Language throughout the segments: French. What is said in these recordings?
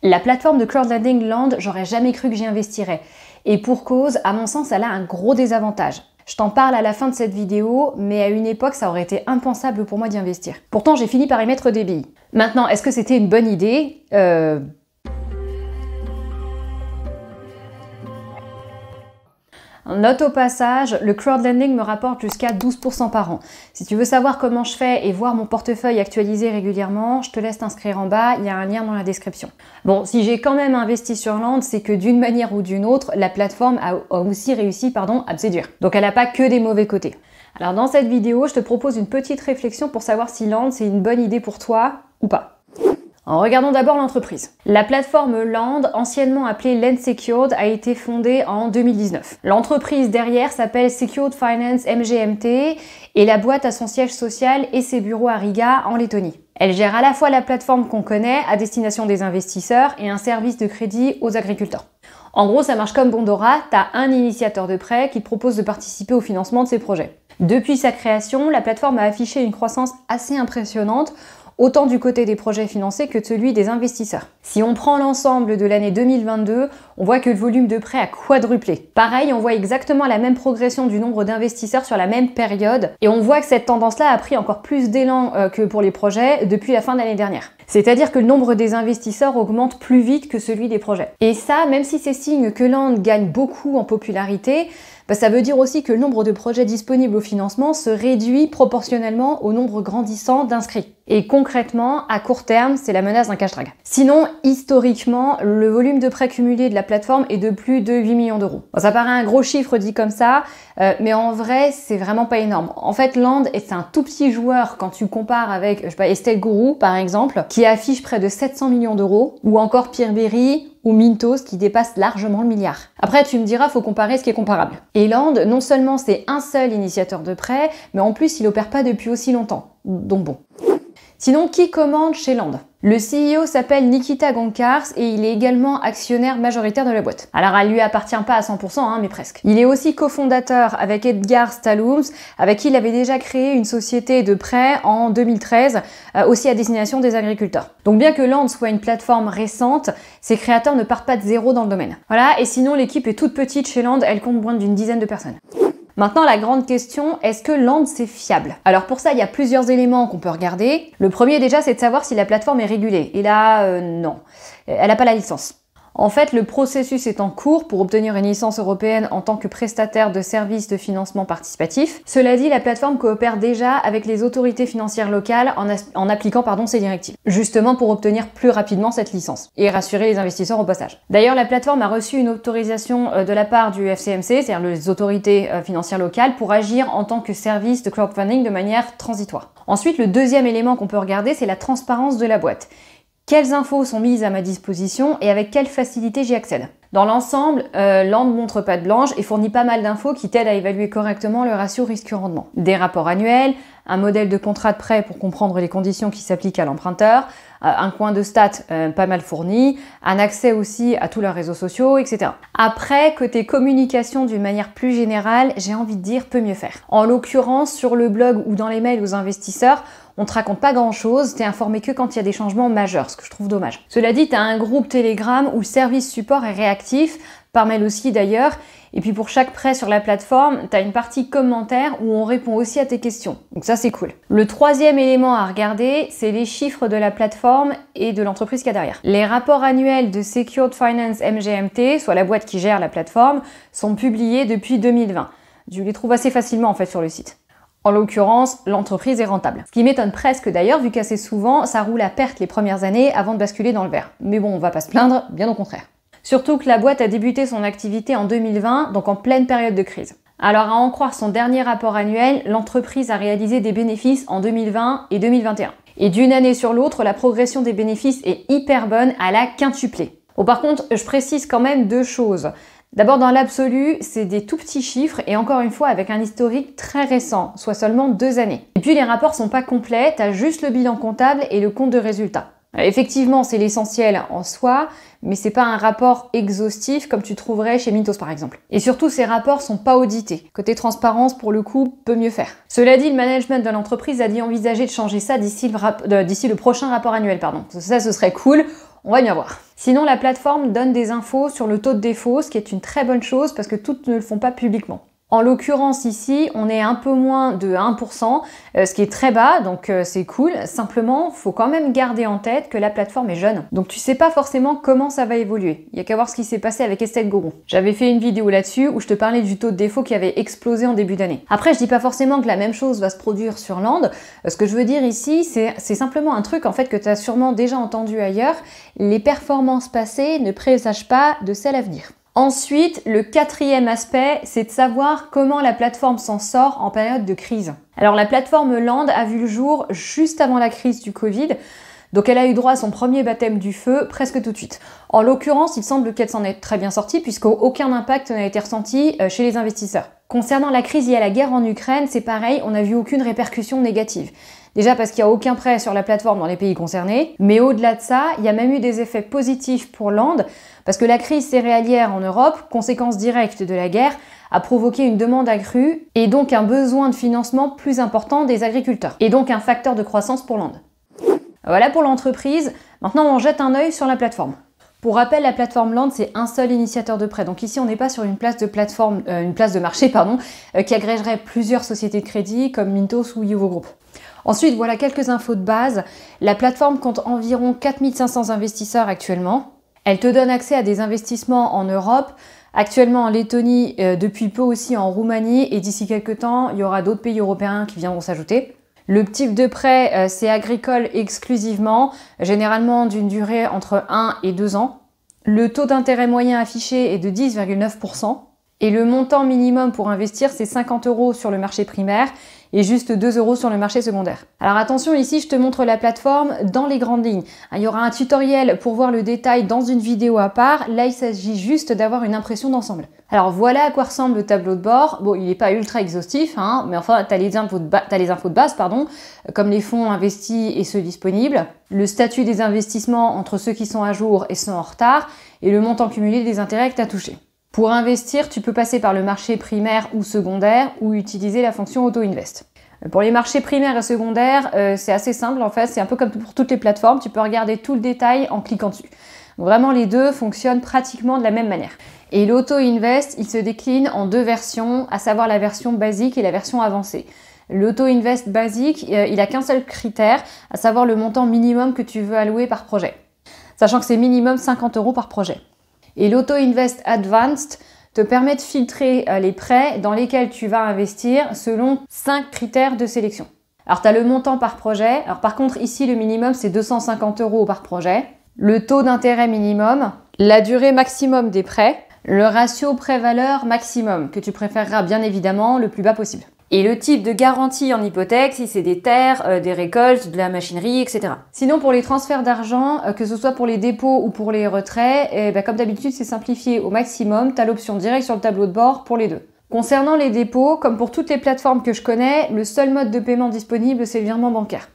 La plateforme de crowdlending Land, j'aurais jamais cru que j'y investirais. Et pour cause, à mon sens, elle a un gros désavantage. Je t'en parle à la fin de cette vidéo, mais à une époque, ça aurait été impensable pour moi d'y investir. Pourtant, j'ai fini par y mettre des billes. Maintenant, est-ce que c'était une bonne idée? Note au passage, le crowdlending me rapporte jusqu'à 12% par an. Si tu veux savoir comment je fais et voir mon portefeuille actualisé régulièrement, je te laisse t'inscrire en bas, il y a un lien dans la description. Bon, si j'ai quand même investi sur Land, c'est que d'une manière ou d'une autre, la plateforme a aussi réussi à me séduire. Donc elle n'a pas que des mauvais côtés. Alors dans cette vidéo, je te propose une petite réflexion pour savoir si Land c'est une bonne idée pour toi ou pas. Regardons d'abord l'entreprise. La plateforme Land, anciennement appelée Land Secured, a été fondée en 2019. L'entreprise derrière s'appelle Secured Finance MGMT et la boîte a son siège social et ses bureaux à Riga en Lettonie. Elle gère à la fois la plateforme qu'on connaît à destination des investisseurs et un service de crédit aux agriculteurs. En gros, ça marche comme Bondora, t'as un initiateur de prêt qui te propose de participer au financement de ses projets. Depuis sa création, la plateforme a affiché une croissance assez impressionnante, autant du côté des projets financés que de celui des investisseurs. Si on prend l'ensemble de l'année 2022, on voit que le volume de prêts a quadruplé. Pareil, on voit exactement la même progression du nombre d'investisseurs sur la même période, et on voit que cette tendance-là a pris encore plus d'élan que pour les projets depuis la fin de l'année dernière. C'est-à-dire que le nombre des investisseurs augmente plus vite que celui des projets. Et ça, même si c'est signe que Land gagne beaucoup en popularité, ça veut dire aussi que le nombre de projets disponibles au financement se réduit proportionnellement au nombre grandissant d'inscrits. Et concrètement, à court terme, c'est la menace d'un cash drag. Sinon, historiquement, le volume de prêts cumulés de la plateforme est de plus de 8 millions d'euros. Bon, ça paraît un gros chiffre dit comme ça, mais en vrai, c'est vraiment pas énorme. En fait, Land est un tout petit joueur quand tu compares avec, Estelle Guru, par exemple, qui affiche près de 700 millions d'euros, ou encore Pierre Berry, ou Mintos qui dépasse largement le milliard. Après, tu me diras, faut comparer ce qui est comparable. Et Land, non seulement c'est un seul initiateur de prêt, mais en plus, il opère pas depuis aussi longtemps. Donc bon. Sinon, qui commande chez Land? Le CEO s'appelle Nikita Gonkars et il est également actionnaire majoritaire de la boîte. Alors elle lui appartient pas à 100%, mais presque. Il est aussi cofondateur avec Edgar Stalums, avec qui il avait déjà créé une société de prêt en 2013, aussi à destination des agriculteurs. Donc bien que Land soit une plateforme récente, ses créateurs ne partent pas de zéro dans le domaine. Voilà, et sinon l'équipe est toute petite chez Land, elle compte moins d'une dizaine de personnes. Maintenant, la grande question, est-ce que Land c'est fiable? Alors pour ça, il y a plusieurs éléments qu'on peut regarder. Le premier déjà, c'est de savoir si la plateforme est régulée. Et là, non. Elle n'a pas la licence. En fait, le processus est en cours pour obtenir une licence européenne en tant que prestataire de services de financement participatif. Cela dit, la plateforme coopère déjà avec les autorités financières locales en appliquant ces directives, justement pour obtenir plus rapidement cette licence et rassurer les investisseurs au passage. D'ailleurs, la plateforme a reçu une autorisation de la part du FCMC, c'est-à-dire les autorités financières locales, pour agir en tant que service de crowdfunding de manière transitoire. Ensuite, le deuxième élément qu'on peut regarder, c'est la transparence de la boîte. Quelles infos sont mises à ma disposition et avec quelle facilité j'y accède? Dans l'ensemble, Land montre patte blanche et fournit pas mal d'infos qui t'aident à évaluer correctement le ratio risque-rendement. Des rapports annuels, un modèle de contrat de prêt pour comprendre les conditions qui s'appliquent à l'emprunteur, un coin de stats pas mal fourni, un accès aussi à tous leurs réseaux sociaux, etc. Après, côté communication d'une manière plus générale, j'ai envie de dire peut mieux faire. En l'occurrence, sur le blog ou dans les mails aux investisseurs, on te raconte pas grand chose, t'es informé que quand il y a des changements majeurs, ce que je trouve dommage. Cela dit, t'as un groupe Telegram où le service support est réactif, par mail aussi d'ailleurs, et puis pour chaque prêt sur la plateforme, t'as une partie commentaire où on répond aussi à tes questions. Donc ça c'est cool. Le troisième élément à regarder, c'est les chiffres de la plateforme et de l'entreprise qu'il y a derrière. Les rapports annuels de Secured Finance MGMT, soit la boîte qui gère la plateforme, sont publiés depuis 2020. Je les trouve assez facilement en fait sur le site. En l'occurrence, l'entreprise est rentable. Ce qui m'étonne presque d'ailleurs, vu qu'assez souvent, ça roule à perte les premières années avant de basculer dans le vert. Mais bon, on va pas se plaindre, bien au contraire. Surtout que la boîte a débuté son activité en 2020, donc en pleine période de crise. Alors à en croire son dernier rapport annuel, l'entreprise a réalisé des bénéfices en 2020 et 2021. Et d'une année sur l'autre, la progression des bénéfices est hyper bonne, elle a quintuplé. Bon par contre, je précise quand même deux choses. D'abord, dans l'absolu, c'est des tout petits chiffres et encore une fois avec un historique très récent, soit seulement 2 années. Et puis les rapports sont pas complets, t'as juste le bilan comptable et le compte de résultat. Effectivement, c'est l'essentiel en soi, mais c'est pas un rapport exhaustif comme tu trouverais chez Mintos par exemple. Et surtout, ces rapports sont pas audités. Côté transparence, pour le coup, peut mieux faire. Cela dit, le management de l'entreprise a dit envisager de changer ça d'ici le prochain rapport annuel, pardon. Ça, ce serait cool. On va bien voir. Sinon, la plateforme donne des infos sur le taux de défaut, ce qui est une très bonne chose parce que toutes ne le font pas publiquement. En l'occurrence ici, on est un peu moins de 1%, ce qui est très bas, donc c'est cool. Simplement, faut quand même garder en tête que la plateforme est jeune. Donc tu sais pas forcément comment ça va évoluer. Il y a qu'à voir ce qui s'est passé avec Estate Guru. J'avais fait une vidéo là-dessus où je te parlais du taux de défaut qui avait explosé en début d'année. Après, je dis pas forcément que la même chose va se produire sur Land. Ce que je veux dire ici, c'est simplement un truc en fait que tu as sûrement déjà entendu ailleurs. Les performances passées ne présagent pas de celles à venir. Ensuite, le quatrième aspect, c'est de savoir comment la plateforme s'en sort en période de crise. Alors la plateforme Land a vu le jour juste avant la crise du Covid, donc elle a eu droit à son premier baptême du feu presque tout de suite. En l'occurrence, il semble qu'elle s'en est très bien sortie puisqu'aucun impact n'a été ressenti chez les investisseurs. Concernant la crise liée à la guerre en Ukraine, c'est pareil, on n'a vu aucune répercussion négative. Déjà parce qu'il n'y a aucun prêt sur la plateforme dans les pays concernés, mais au-delà de ça, il y a même eu des effets positifs pour Land, parce que la crise céréalière en Europe, conséquence directe de la guerre, a provoqué une demande accrue et donc un besoin de financement plus important des agriculteurs, et donc un facteur de croissance pour Land. Voilà pour l'entreprise. Maintenant, on jette un œil sur la plateforme. Pour rappel, la plateforme Land, c'est un seul initiateur de prêt. Donc ici, on n'est pas sur une place de marché, qui agrégerait plusieurs sociétés de crédit comme Mintos ou Youvo Group. Ensuite, voilà quelques infos de base. La plateforme compte environ 4500 investisseurs actuellement. Elle te donne accès à des investissements en Europe, actuellement en Lettonie, depuis peu aussi en Roumanie, et d'ici quelques temps, il y aura d'autres pays européens qui viendront s'ajouter. Le type de prêt, c'est agricole exclusivement, généralement d'une durée entre 1 et 2 ans. Le taux d'intérêt moyen affiché est de 10,9%. Et le montant minimum pour investir, c'est 50 € sur le marché primaire et juste 2 € sur le marché secondaire. Alors attention, ici, je te montre la plateforme dans les grandes lignes. Il y aura un tutoriel pour voir le détail dans une vidéo à part. Là, il s'agit juste d'avoir une impression d'ensemble. Alors voilà à quoi ressemble le tableau de bord. Bon, il n'est pas ultra exhaustif, mais enfin, tu as les infos de base, comme les fonds investis et ceux disponibles, le statut des investissements entre ceux qui sont à jour et ceux en retard, et le montant cumulé des intérêts que tu as touchés. Pour investir, tu peux passer par le marché primaire ou secondaire ou utiliser la fonction Auto-Invest. Pour les marchés primaires et secondaires, c'est assez simple en fait, c'est un peu comme pour toutes les plateformes, tu peux regarder tout le détail en cliquant dessus. Donc vraiment les deux fonctionnent pratiquement de la même manière. Et l'Auto-Invest, il se décline en deux versions, à savoir la version basique et la version avancée. L'Auto-Invest basique, il n'a qu'un seul critère, à savoir le montant minimum que tu veux allouer par projet. Sachant que c'est minimum 50 € par projet. Et l'Auto-Invest Advanced te permet de filtrer les prêts dans lesquels tu vas investir selon 5 critères de sélection. Alors tu as le montant par projet, alors par contre ici le minimum c'est 250 € par projet, le taux d'intérêt minimum, la durée maximum des prêts, le ratio prêt-valeur maximum que tu préféreras bien évidemment le plus bas possible. Et le type de garantie en hypothèque, si c'est des terres, des récoltes, de la machinerie, etc. Sinon, pour les transferts d'argent, que ce soit pour les dépôts ou pour les retraits, comme d'habitude, c'est simplifié au maximum. Tu as l'option directe sur le tableau de bord pour les deux. Concernant les dépôts, comme pour toutes les plateformes que je connais, le seul mode de paiement disponible, c'est le virement bancaire.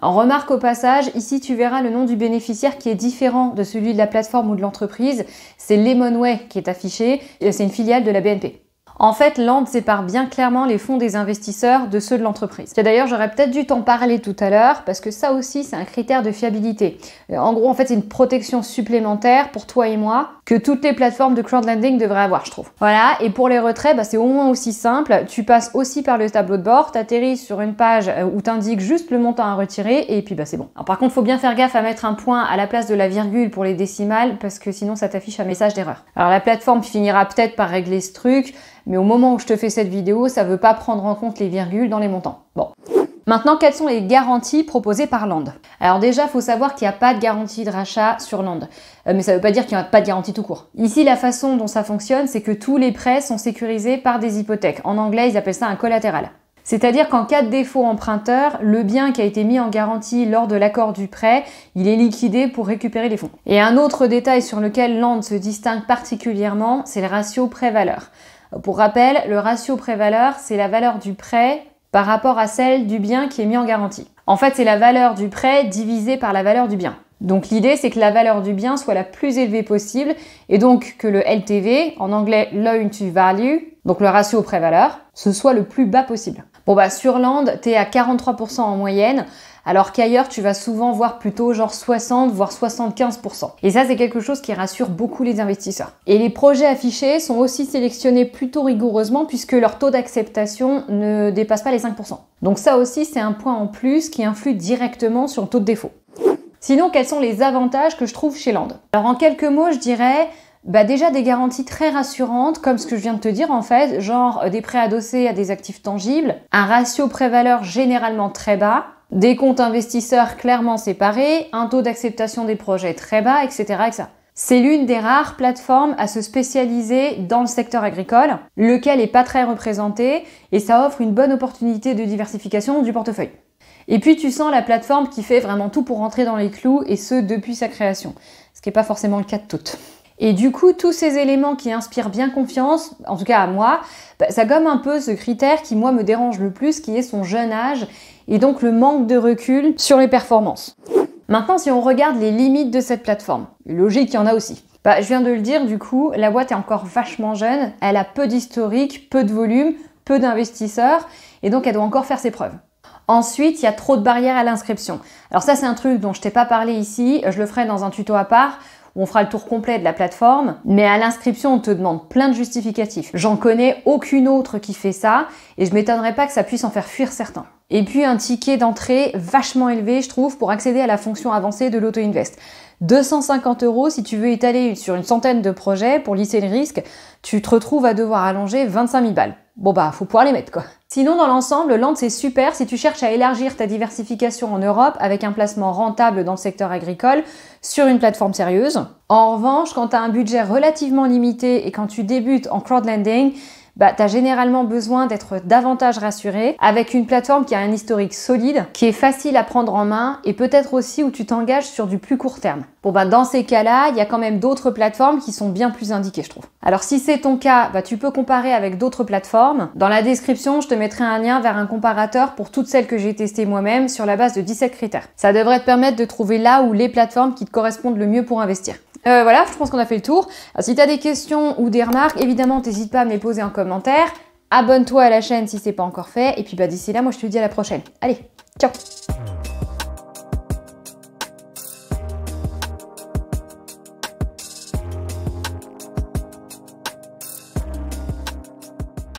En remarque au passage, ici tu verras le nom du bénéficiaire qui est différent de celui de la plateforme ou de l'entreprise. C'est Lemonway qui est affiché, c'est une filiale de la BNP. En fait, Land sépare bien clairement les fonds des investisseurs de ceux de l'entreprise. D'ailleurs, j'aurais peut-être dû t'en parler tout à l'heure, parce que ça aussi, c'est un critère de fiabilité. En gros, en fait, c'est une protection supplémentaire pour toi et moi que toutes les plateformes de crowdlending devraient avoir, je trouve. Voilà, et pour les retraits, c'est au moins aussi simple. Tu passes aussi par le tableau de bord, t'atterris sur une page où t'indiques juste le montant à retirer, et puis c'est bon. Alors par contre, faut bien faire gaffe à mettre un point à la place de la virgule pour les décimales, parce que sinon ça t'affiche un message d'erreur. Alors la plateforme finira peut-être par régler ce truc, mais au moment où je te fais cette vidéo, ça veut pas prendre en compte les virgules dans les montants. Bon. Maintenant, quelles sont les garanties proposées par Land? Alors déjà, il faut savoir qu'il n'y a pas de garantie de rachat sur Land. Mais ça ne veut pas dire qu'il n'y a pas de garantie tout court. Ici, la façon dont ça fonctionne, c'est que tous les prêts sont sécurisés par des hypothèques. En anglais, ils appellent ça un collatéral. C'est-à-dire qu'en cas de défaut emprunteur, le bien qui a été mis en garantie lors de l'accord du prêt, il est liquidé pour récupérer les fonds. Et un autre détail sur lequel Land se distingue particulièrement, c'est le ratio prêt-valeur. Pour rappel, le ratio prêt-valeur, c'est la valeur du prêt par rapport à celle du bien qui est mis en garantie. En fait, c'est la valeur du prêt divisée par la valeur du bien. Donc l'idée, c'est que la valeur du bien soit la plus élevée possible et donc que le LTV, en anglais Loan to Value, donc le ratio prêt-valeur, ce soit le plus bas possible. Bon sur Land, t'es à 43% en moyenne. alors qu'ailleurs tu vas souvent voir plutôt genre 60 voire 75%. Et ça c'est quelque chose qui rassure beaucoup les investisseurs. Et les projets affichés sont aussi sélectionnés plutôt rigoureusement puisque leur taux d'acceptation ne dépasse pas les 5%. Donc ça aussi c'est un point en plus qui influe directement sur le taux de défaut. Sinon, quels sont les avantages que je trouve chez Land? Alors en quelques mots, je dirais déjà des garanties très rassurantes, comme ce que je viens de te dire en fait, genre des prêts adossés à des actifs tangibles, un ratio prêt-valeur généralement très bas, des comptes investisseurs clairement séparés, un taux d'acceptation des projets très bas, etc. etc. C'est l'une des rares plateformes à se spécialiser dans le secteur agricole, lequel n'est pas très représenté, et ça offre une bonne opportunité de diversification du portefeuille. Et puis tu sens la plateforme qui fait vraiment tout pour rentrer dans les clous, et ce depuis sa création, ce qui n'est pas forcément le cas de toutes. Et du coup, tous ces éléments qui inspirent bien confiance, en tout cas à moi, ça gomme un peu ce critère qui, moi, me dérange le plus, qui est son jeune âge, et donc le manque de recul sur les performances. Maintenant, si on regarde les limites de cette plateforme, logique, il y en a aussi. Je viens de le dire, du coup, la boîte est encore vachement jeune, elle a peu d'historique, peu de volume, peu d'investisseurs, et donc elle doit encore faire ses preuves. Ensuite, il y a trop de barrières à l'inscription. Alors ça, c'est un truc dont je t'ai pas parlé ici, je le ferai dans un tuto à part, où on fera le tour complet de la plateforme, mais à l'inscription, on te demande plein de justificatifs. J'en connais aucune autre qui fait ça, et je m'étonnerais pas que ça puisse en faire fuir certains. Et puis un ticket d'entrée vachement élevé, je trouve, pour accéder à la fonction avancée de l'auto-invest. 250 € si tu veux étaler sur une centaine de projets pour lisser le risque, tu te retrouves à devoir allonger 25 000 balles. Bon faut pouvoir les mettre quoi. Sinon dans l'ensemble, Land c'est super si tu cherches à élargir ta diversification en Europe avec un placement rentable dans le secteur agricole sur une plateforme sérieuse. En revanche, quand tu as un budget relativement limité et quand tu débutes en crowdlending, tu as généralement besoin d'être davantage rassuré avec une plateforme qui a un historique solide, qui est facile à prendre en main et peut-être aussi où tu t'engages sur du plus court terme. Dans ces cas-là, il y a quand même d'autres plateformes qui sont bien plus indiquées, je trouve. Alors si c'est ton cas, tu peux comparer avec d'autres plateformes. Dans la description, je te mettrai un lien vers un comparateur pour toutes celles que j'ai testées moi-même sur la base de 17 critères. Ça devrait te permettre de trouver là où les plateformes qui te correspondent le mieux pour investir. Voilà, je pense qu'on a fait le tour. Alors, si tu as des questions ou des remarques, évidemment, n'hésite pas à me les poser en commentaire. Abonne-toi à la chaîne si ce n'est pas encore fait. Et puis d'ici là, moi je te dis à la prochaine. Allez, ciao!